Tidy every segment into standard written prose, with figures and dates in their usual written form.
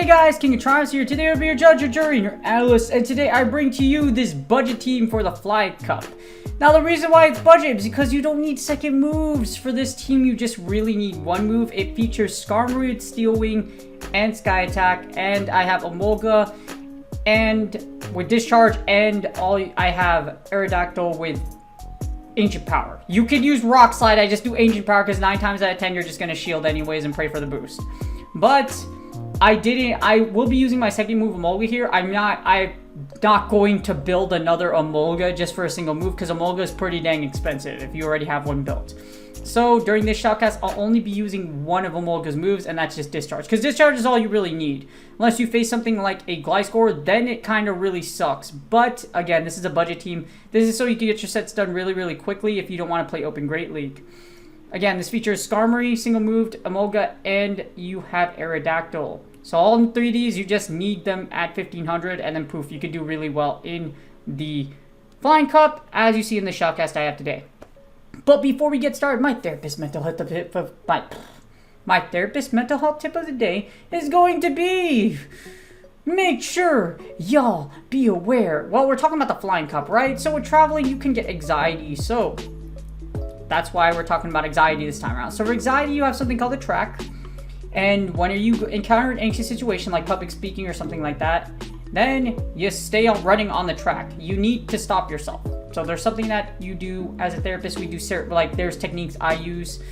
Hey guys, King of Triumphs here. Today I'll be your judge, your jury, and your analyst, and today I bring to you this budget team for the Flying Cup. Now the reason why it's budget is because you don't need second moves. For this team, you just really need one move. It features Skarmory, Steel Wing, and Sky Attack, and I have Emolga, and with Discharge, and I have Aerodactyl with Ancient Power. You could use Rock Slide. I just do Ancient Power because 9 times out of 10 you're just going to shield anyways and pray for the boost. But I will be using my second move Emolga here. I'm not going to build another Emolga just for a single move because Emolga is pretty dang expensive if you already have one built. So during this shoutcast, I'll only be using one of Emolga's moves, and that's just Discharge. Because Discharge is all you really need. Unless you face something like a Gliscor, then it kind of really sucks. But again, this is a budget team. This is so you can get your sets done really, really quickly if you don't want to play Open Great League. Again, this features Skarmory, single moved, Emolga, and you have Aerodactyl. So all 3 of these, you just need them at 1500, and then poof, you could do really well in the Flying Cup, as you see in the shoutcast I have today. But before we get started, my therapist mental health tip of the day is going to be, make sure y'all be aware. Well, we're talking about the Flying Cup, right? So with traveling, you can get anxiety. So that's why we're talking about anxiety this time around. So for anxiety, you have something called a track. And when you encounter an anxious situation like public speaking or something like that, then you stay running on the track. You need to stop yourself. So there's something that you do as a therapist. We do like there's techniques I use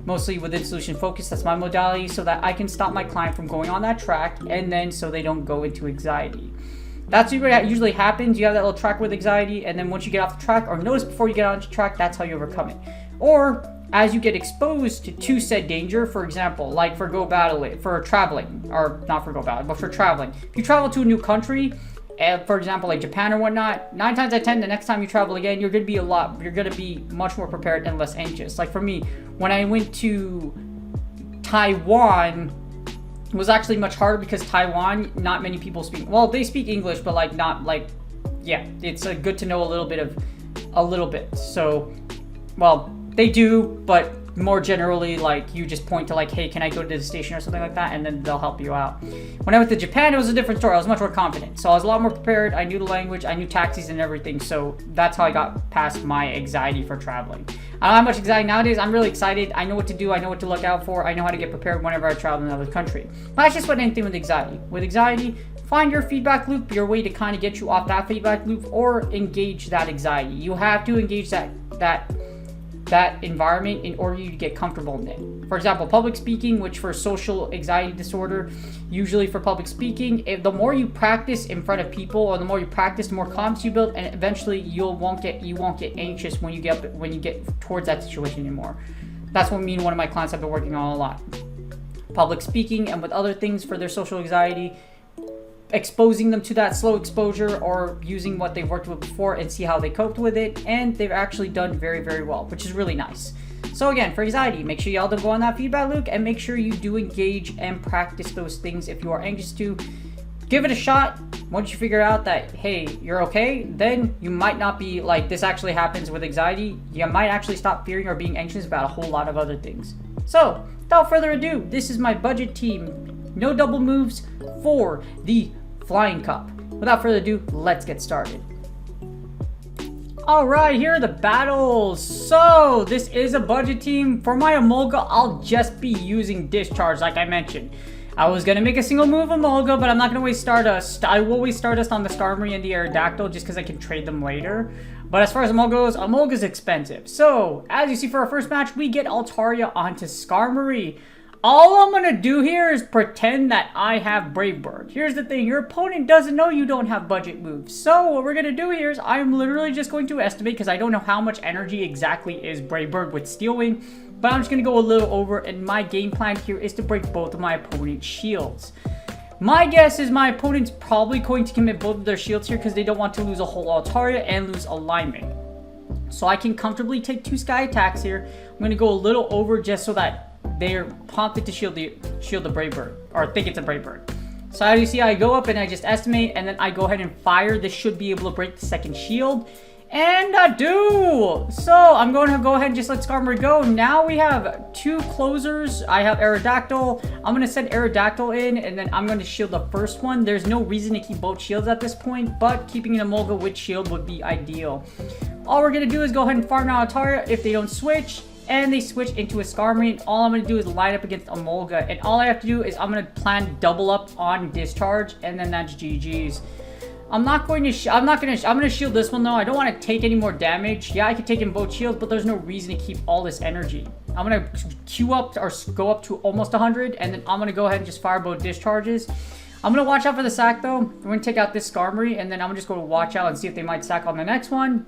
mostly within solution focus. That's my modality, so that I can stop my client from going on that track, and then so they don't go into anxiety. That's what usually happens. You have that little track with anxiety, and then once you get off the track, or notice before you get onto the track, that's how you overcome it. Or as you get exposed to said danger, for example, like for traveling, or not for Go Battle, but for traveling. If you travel to a new country, for example, like Japan or whatnot, 9 times out of 10, the next time you travel again, you're going to be much more prepared and less anxious. Like for me, when I went to Taiwan, it was actually much harder because Taiwan, not many people speak, well, they speak English, but it's good to know a little bit. So, well, they do, but more generally, like, you just point to, like, hey, can I go to the station or something like that, and then they'll help you out. When I went to Japan, it was a different story. I was much more confident. So I was a lot more prepared. I knew the language. I knew taxis and everything. So that's how I got past my anxiety for traveling. I don't have much anxiety nowadays. I'm really excited. I know what to do. I know what to look out for. I know how to get prepared whenever I travel in another country. But that's just what anything with anxiety. With anxiety, find your feedback loop, your way to kind of get you off that feedback loop, or engage that anxiety. You have to engage that environment in order to get comfortable in it. For example, public speaking, which for social anxiety disorder, usually for public speaking, the more you practice in front of people, or the more you practice, the more confidence you build, and eventually you won't get anxious when you get towards that situation anymore. That's what me and one of my clients have been working on a lot. Public speaking, and with other things for their social anxiety, exposing them to that slow exposure, or using what they've worked with before and see how they coped with it, and they've actually done very, very well, which is really nice. So again, for anxiety, make sure y'all don't go on that feedback loop, and make sure you do engage and practice those things if you are anxious to. Give it a shot. Once you figure out that, hey, you're okay, then you might not be like, this actually happens with anxiety. You might actually stop fearing or being anxious about a whole lot of other things. So without further ado, this is my budget team. No double moves for the Flying Cup. Without further ado, let's get started. Alright, here are the battles. So, this is a budget team. For my Emolga, I'll just be using Discharge, like I mentioned. I was going to make a single move Emolga, but I'm not going to waste Stardust. I will waste Stardust on the Skarmory and the Aerodactyl just because I can trade them later. But as far as Emolga goes, Emolga's expensive. So, as you see for our first match, we get Altaria onto Skarmory. All I'm going to do here is pretend that I have Brave Bird. Here's the thing, your opponent doesn't know you don't have budget moves. So what we're going to do here is I'm literally just going to estimate, because I don't know how much energy exactly is Brave Bird with Steel Wing, but I'm just going to go a little over, and my game plan here is to break both of my opponent's shields. My guess is my opponent's probably going to commit both of their shields here because they don't want to lose a whole Altaria and lose alignment. So I can comfortably take 2 Sky Attacks here. I'm going to go a little over just so that they're prompted to shield the Brave Bird, or think it's a Brave Bird. So as you see, I go up and I just estimate, and then I go ahead and fire. This should be able to break the second shield. And a do! So I'm going to go ahead and just let Skarmory go. Now we have 2 closers. I have Aerodactyl. I'm going to send Aerodactyl in, and then I'm going to shield the first one. There's no reason to keep both shields at this point, but keeping an Emolga with shield would be ideal. All we're going to do is go ahead and farm down Altaria if they don't switch, and they switch into a Skarmory, and all I'm going to do is line up against Emolga, and all I have to do is I'm going to plan double up on discharge, and then that's GG's. I'm going to shield this one though. I don't want to take any more damage. Yeah, I could take in both shields, but there's no reason to keep all this energy. I'm going to queue up or go up to almost 100, and then I'm going to go ahead and just fire both discharges. I'm going to watch out for the sack though. We're going to take out this Skarmory, and then I'm just going to watch out and see if they might sack on the next one.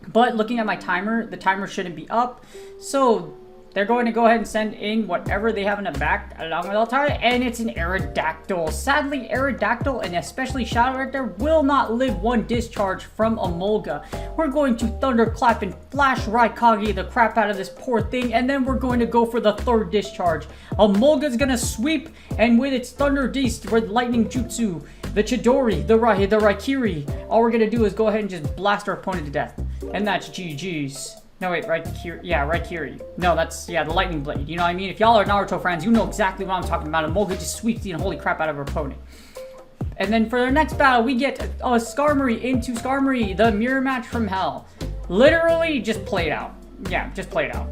But looking at my timer, the timer shouldn't be up. So they're going to go ahead and send in whatever they have in the back along with Altaria, and it's an Aerodactyl. Sadly, Aerodactyl, and especially Shadow Rector, will not live one discharge from Emolga. We're going to Thunderclap and Flash Raikage the crap out of this poor thing, and then we're going to go for the 3rd discharge. Emolga's going to sweep, and with its Thunder Beast, with Lightning Jutsu, the Chidori, the Raikiri, all we're going to do is go ahead and just blast our opponent to death. And that's GG's. No, wait, Raikiri. Yeah, Raikiri. No, that's, yeah, the Lightning Blade. You know what I mean? If y'all are Naruto fans, you know exactly what I'm talking about. Emolga just sweeps the holy crap out of her opponent. And then for the next battle, we get a Skarmory into Skarmory, the mirror match from hell. Literally, just play it out. Yeah, just play it out.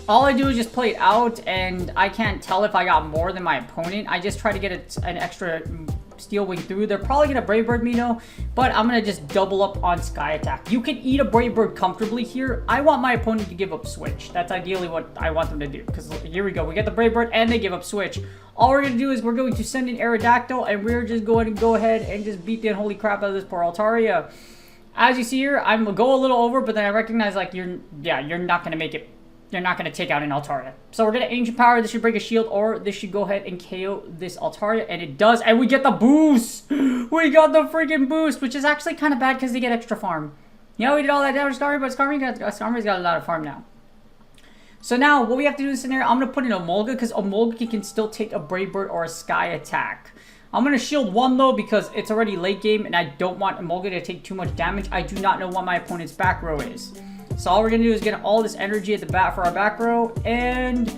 All I do is just play it out, and I can't tell if I got more than my opponent. I just try to get an extra Steel Wing through. They're probably going to Brave Bird me, though, but I'm going to just double up on Sky Attack. You can eat a Brave Bird comfortably here. I want my opponent to give up Switch. That's ideally what I want them to do, because here we go. We get the Brave Bird, and they give up Switch. All we're going to do is we're going to send in Aerodactyl, and we're just going to go ahead and just beat the unholy crap out of this poor Altaria. As you see here, I'm going to go a little over, but then I recognize, like, you're not going to make it. You're not going to take out an Altaria. So we're going to Ancient Power. This should break a shield, or this should go ahead and KO this Altaria. And it does. And we get the boost. We got the freaking boost, which is actually kind of bad because they get extra farm. You know, we did all that damage to Skarmory, but Skarmory's got a lot of farm now. So now, what we have to do in this scenario, I'm going to put in Emolga, because Emolga can still take a Brave Bird or a Sky Attack. I'm going to shield one, though, because it's already late game, and I don't want Emolga to take too much damage. I do not know what my opponent's back row is. So all we're going to do is get all this energy at the bat for our back row, and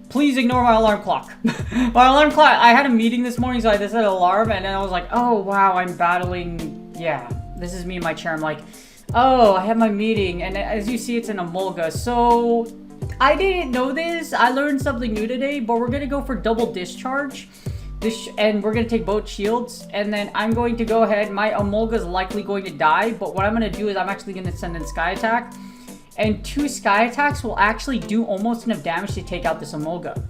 please ignore my alarm clock. My alarm clock, I had a meeting this morning, so I just set an alarm, and then I was like, oh, wow, I'm battling, yeah, this is me in my chair. I'm like, oh, I have my meeting, and as you see, it's an Emolga. So I didn't know this. I learned something new today, but we're going to go for double discharge. And we're going to take both shields, and then I'm going to go ahead. My Emolga is likely going to die, but what I'm going to do is I'm actually going to send in Sky Attack. And 2 Sky Attacks will actually do almost enough damage to take out this Emolga.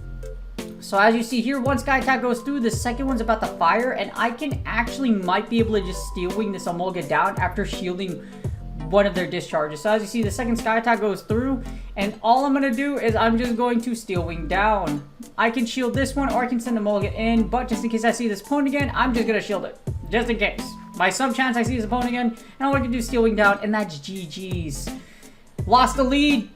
So as you see here, one Sky Attack goes through, the second one's about to fire, and I can actually might be able to just Steel Wing this Emolga down after shielding one of their discharges. So as you see, the second Sky Attack goes through, and all I'm going to do is I'm just going to Steel Wing down. I can shield this one, or I can send the Emolga in, but just in case I see this opponent again, I'm just going to shield it. Just in case. By some chance I see this opponent again, and all I can do is Steel Wing down, and that's GG's. Lost the lead.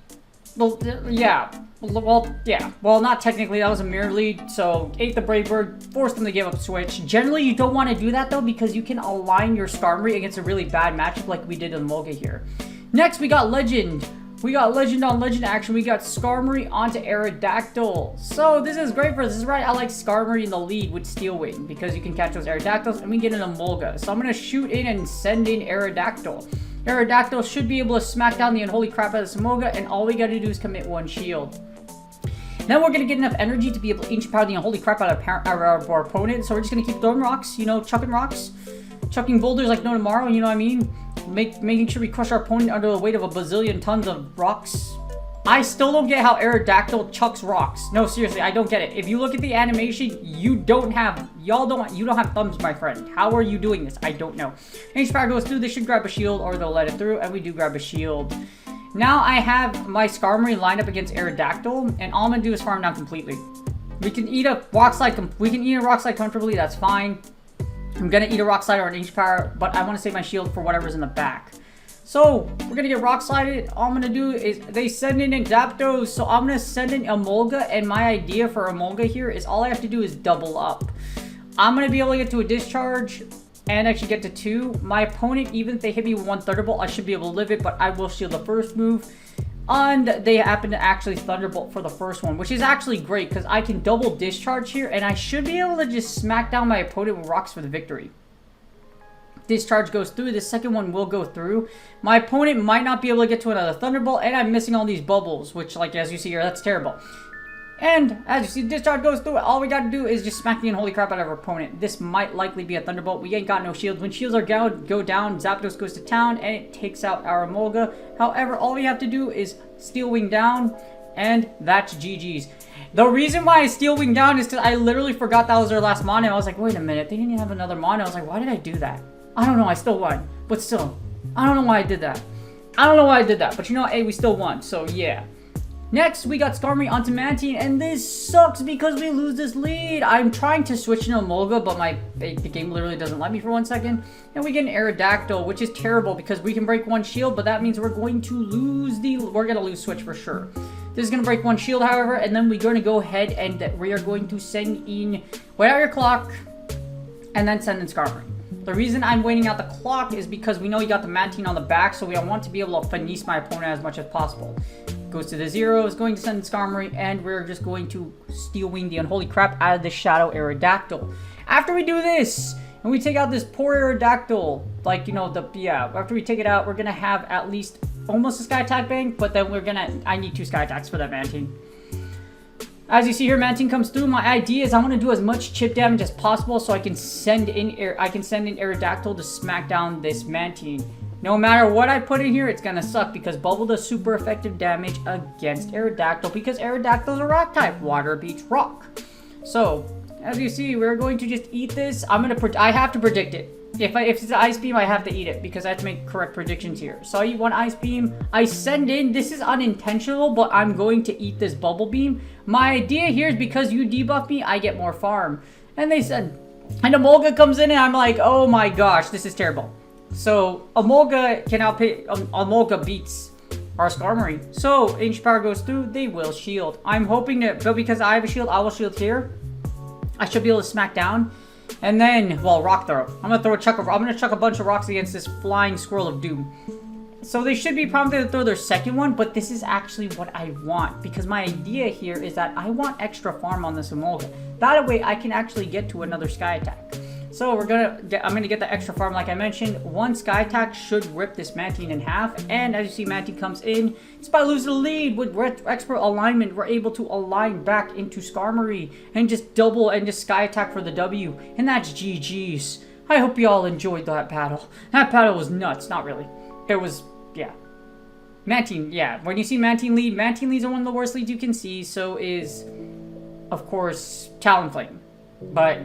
Well, yeah. Well, not technically. That was a mirror lead. So, ate the Brave Bird. Forced them to give up Switch. Generally, you don't want to do that, though, because you can align your Skarmory against a really bad matchup like we did in Emolga here. Next, we got Legend. We got Legend on Legend action. We got Skarmory onto Aerodactyl. So, this is great for us. This is right. I like Skarmory in the lead with Steel Wing, because you can catch those Aerodactyls, and we get an Emolga. So, I'm going to shoot in and send in Aerodactyl. Aerodactyl should be able to smack down the unholy crap out of this Emolga, and all we gotta do is commit 1 shield. Now we're gonna get enough energy to be able to Ancient Power the unholy crap out of our opponent, so we're just gonna keep throwing rocks, you know, chucking rocks, chucking boulders like no tomorrow, you know what I mean? Making sure we crush our opponent under the weight of a bazillion tons of rocks. I still don't get how Aerodactyl chucks rocks. No, seriously, I don't get it. If you look at the animation, you don't have thumbs, my friend. How are you doing this? I don't know. Ancient Power goes through, they should grab a shield, or they'll let it through, and we do grab a shield. Now I have my Skarmory lined up against Aerodactyl, and all I'm gonna do is farm down completely. We can eat a rock slide comfortably, that's fine. I'm gonna eat a rock slide or an Ancient Power, but I want to save my shield for whatever's in the back. So, we're going to get rock slided. All I'm going to do is, they send in Zapdos, so I'm going to send in Emolga, and my idea for Emolga here is all I have to do is double up. I'm going to be able to get to a discharge. and actually get to 2. My opponent, even if they hit me with 1 Thunderbolt, I should be able to live it, but I will shield the first move. And they happen to actually Thunderbolt for the first one, which is actually great because I can double discharge here, and I should be able to just smack down my opponent with rocks for the victory. Discharge goes through. The second one will go through. My opponent might not be able to get to another Thunderbolt, and I'm missing all these bubbles, which, like, as you see here, that's terrible. And as you see, discharge goes through. All we got to do is just smack the unholy crap out of our opponent. This might likely be a Thunderbolt. We ain't got no shields. When shields are go down, Zapdos goes to town, and it takes out our Emolga. However, all we have to do is Steel Wing down, and that's GG's. The reason why I Steel Wing down is because I literally forgot that was their last Mono. I was like, wait a minute, they didn't even have another Mono. I was like, why did I do that? I don't know, I still won. But still, I don't know why I did that. I don't know why I did that, but you know what, hey, we still won, so yeah. Next, we got Skarmory onto Mantine, and this sucks because we lose this lead. I'm trying to switch into Emolga, but the game literally doesn't let me for 1 second. And we get an Aerodactyl, which is terrible because we can break 1 shield, but that means we're going to lose switch for sure. This is going to break 1 shield, however, and then we're going to go ahead and we are going to send in Wait Out Your Clock, and then send in Skarmory. The reason I'm waiting out the clock is because we know he got the Mantine on the back, so I want to be able to finesse my opponent as much as possible. Goes to the 0, is going to send Skarmory, and we're just going to Steel Wing the unholy crap out of the Shadow Aerodactyl. After we do this, and we take out this poor Aerodactyl, like, you know, after we take it out, we're going to have at least almost a Sky Attack bank, but then I need 2 Sky Attacks for that Mantine. As you see here, Mantine comes through. My idea is I want to do as much chip damage as possible so I can send in Aerodactyl to smack down this Mantine. No matter what I put in here, it's gonna suck because Bubble does super effective damage against Aerodactyl because Aerodactyl is a rock type. Water beats rock. So, as you see, we're going to just eat this. I have to predict it. If it's an Ice Beam, I have to eat it because I have to make correct predictions here. So I eat 1 Ice Beam. I send in, this is unintentional, but I'm going to eat this Bubble Beam. My idea here is because you debuff me, I get more farm. And they said, and Emolga comes in and I'm like, oh my gosh, this is terrible. So Emolga Emolga beats our Skarmory. So Ancient Power goes through, they will shield. I'm hoping that, but because I have a shield, I will shield here. I should be able to smack down. And then, well, Rock Throw. I'm gonna chuck a bunch of rocks against this Flying Squirrel of Doom. So they should be prompted to throw their second one, but this is actually what I want. Because my idea here is that I want extra farm on this Emolga. That way I can actually get to another Sky Attack. So I'm gonna get the extra farm like I mentioned. 1 Sky Attack should rip this Mantine in half. And as you see, Mantine comes in. It's by losing the lead with expert alignment. We're able to align back into Skarmory and just double and just Sky Attack for the W. And that's GG's. I hope you all enjoyed that battle. That battle was nuts. Not really. It was, yeah. Mantine, yeah. When you see Mantine leads are one of the worst leads you can see. So is, of course, Talonflame. But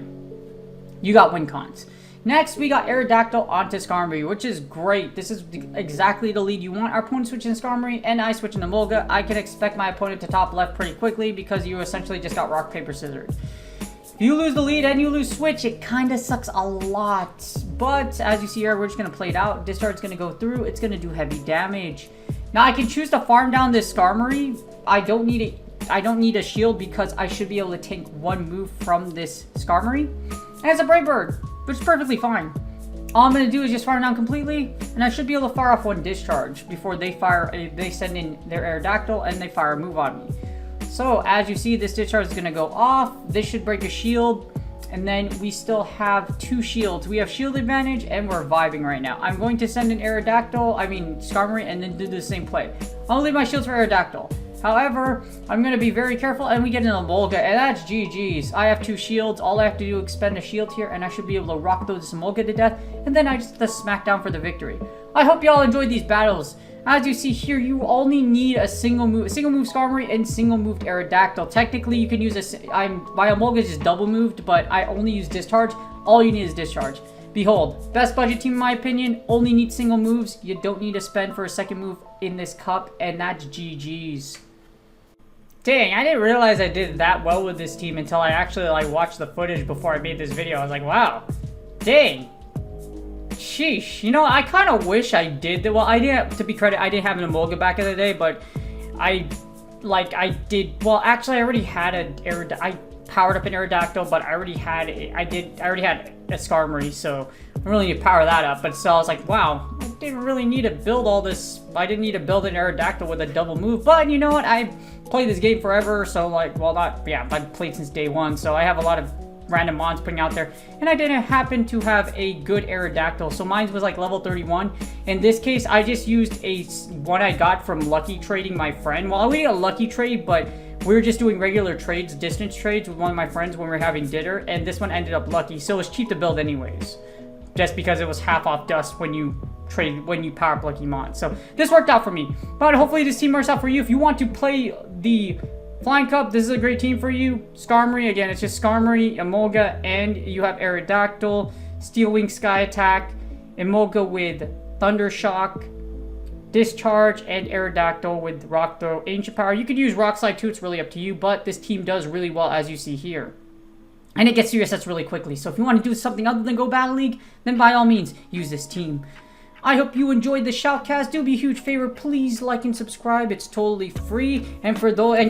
you got win cons. Next, we got Aerodactyl onto Skarmory, which is great. This is exactly the lead you want. Our opponent switching Skarmory, and I switching to Emolga. I can expect my opponent to top left pretty quickly because you essentially just got rock, paper, scissors. If you lose the lead and you lose switch, it kind of sucks a lot. But as you see here, we're just going to play it out. Discharge is going to go through. It's going to do heavy damage. Now, I can choose to farm down this Skarmory. I don't need a shield because I should be able to take 1 move from this Skarmory. And it's a Brave Bird, which is perfectly fine. All I'm going to do is just fire down completely, and I should be able to fire off 1 discharge before they send in their Aerodactyl and they fire a move on me. So as you see, this discharge is going to go off. This should break a shield, and then we still have 2 shields. We have shield advantage, and we're vibing right now. I'm going to send in Skarmory, and then do the same play. I'll leave my shields for Aerodactyl. However, I'm going to be very careful, and we get an Emolga, and that's GG's. I have 2 shields. All I have to do is expend a shield here, and I should be able to rock throw this Emolga to death, and then I just have to smack down for the victory. I hope you all enjoyed these battles. As you see here, you only need a single move Skarmory and single moved Aerodactyl. Technically, you can use my Emolga is just double moved, but I only use discharge. All you need is discharge. Behold, best budget team in my opinion, only need single moves. You don't need to spend for a second move in this cup, and that's GG's. Dang, I didn't realize I did that well with this team until I actually watched the footage before I made this video. I was like, wow, dang. Sheesh. You know, I kind of wish I did that. Well, I didn't, to be credit, I didn't have an Emolga back in the day, but I did, well, actually, I already had I powered up an Aerodactyl, but I already had a Skarmory, so I really need to power that up. But so I was like, wow, I didn't really need to build all this. I didn't need to build an Aerodactyl with a double move. But you know what? I played this game forever. So like, well, I've played since day one. So I have a lot of random mons putting out there. And I didn't happen to have a good Aerodactyl. So mine was like level 31. In this case, I just used one I got from Lucky trading my friend. Well, we did a Lucky trade, but we were just doing regular trades, distance trades with one of my friends when we were having dinner, and this one ended up Lucky, so it was cheap to build anyways. Just because it was half off dust when you power up Lucky Mon. So this worked out for me. But hopefully this team works out for you. If you want to play the Flying Cup, this is a great team for you. Skarmory, again, it's just Skarmory, Emolga, and you have Aerodactyl, Steel Wing Sky Attack, Emolga with Thunder Shock, Discharge, and Aerodactyl with Rock Throw, Ancient Power. You could use Rock Slide too, it's really up to you, but this team does really well as you see here. And it gets to your sets really quickly, so if you want to do something other than go Battle League, then by all means, use this team. I hope you enjoyed the shoutcast. Do me a huge favor, please like and subscribe. It's totally free. And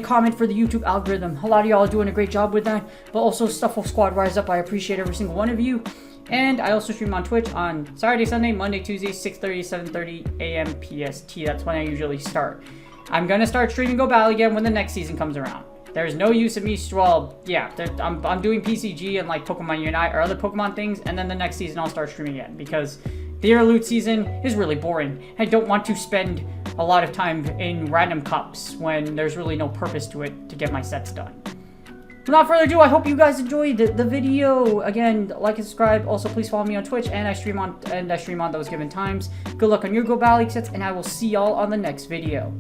comment for the YouTube algorithm. A lot of y'all are doing a great job with that. But also, Stuffle Squad Rise Up. I appreciate every single one of you. And I also stream on Twitch on Saturday, Sunday, Monday, Tuesday, 6:30, 7:30 a.m. PST. That's when I usually start. I'm gonna start streaming Go Battle again when the next season comes around. There's no use of me, I'm doing PCG and like Pokemon Unite or other Pokemon things, and then the next season I'll start streaming again because the Interlude season is really boring. I don't want to spend a lot of time in random cups when there's really no purpose to it to get my sets done. Without further ado, I hope you guys enjoyed the video. Again, like and subscribe. Also, please follow me on Twitch, and I stream on those given times. Good luck on your Go Battle League sets, and I will see y'all on the next video.